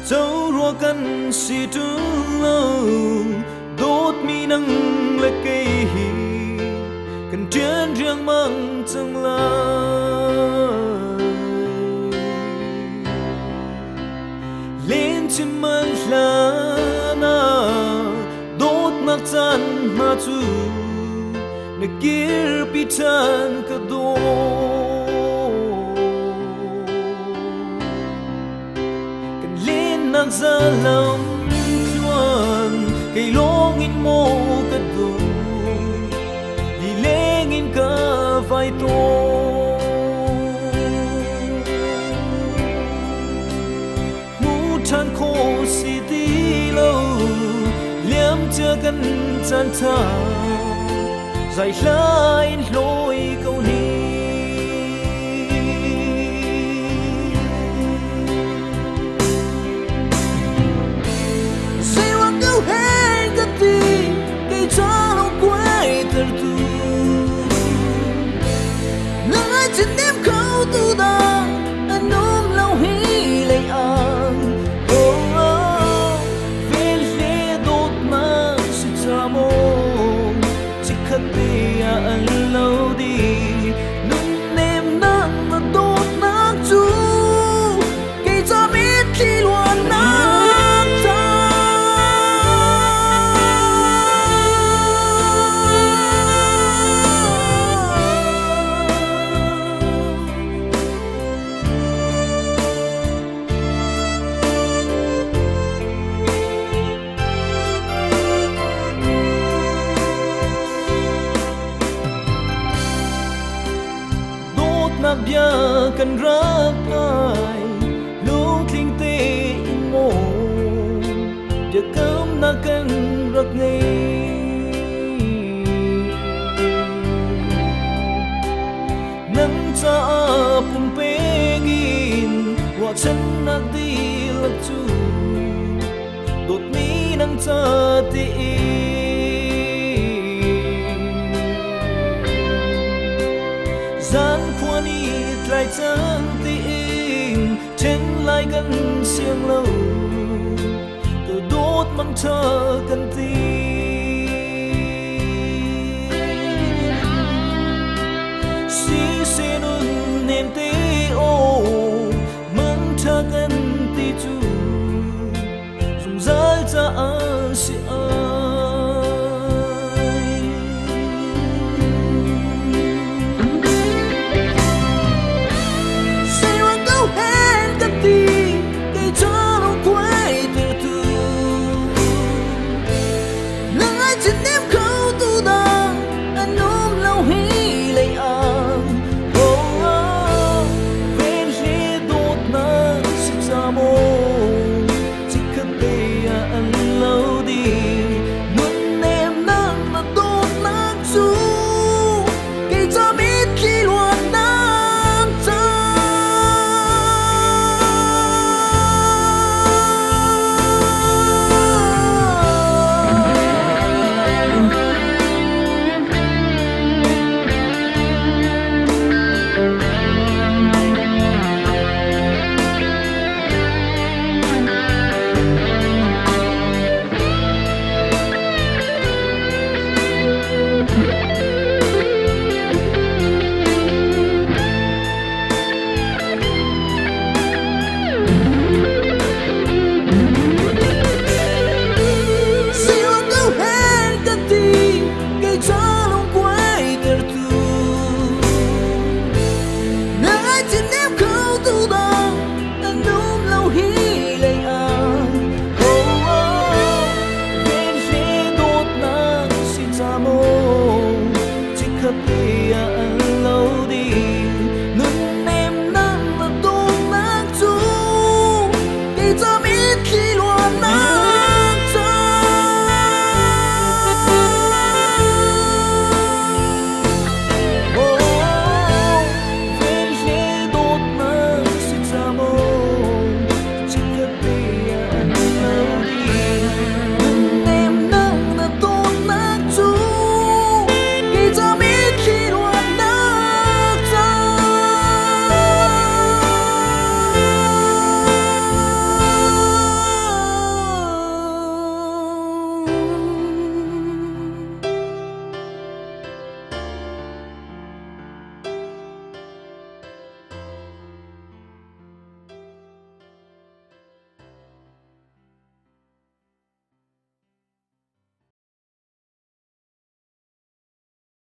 dấu rùa căn si trung lâu đốt mi nâng lệ cây cần trên riêng mang tương lai lên trên mân là na đốt nạc chân mà tu nè kia bị chân cả đô cần lên nạc ra lòng chuan cây lông in mô cả đô đi lên in cả vai tô chan khô si tí lâu liếm chưa cần chan thả dài lại lối câu ni say hoa câu hay cái tim cây cho lâu quay thật tu nói trên đêm khâu tu đà anh ôm lâu hi lấy anh anh lâu đi nung nêm nắng mà đốt nắng chú cây cho biết khi luôn nắng ta nạc bia cần rắc ai lúc linh tê in mô giờ cấm nạc cần rắc ngay nắng cha pun pegin wa chân nạc đi lạc chu đột mi nắng cha ti gian khoan ít lại chẳng tin trên lại gần xiềng lâu từ đốt măng chờ cần tin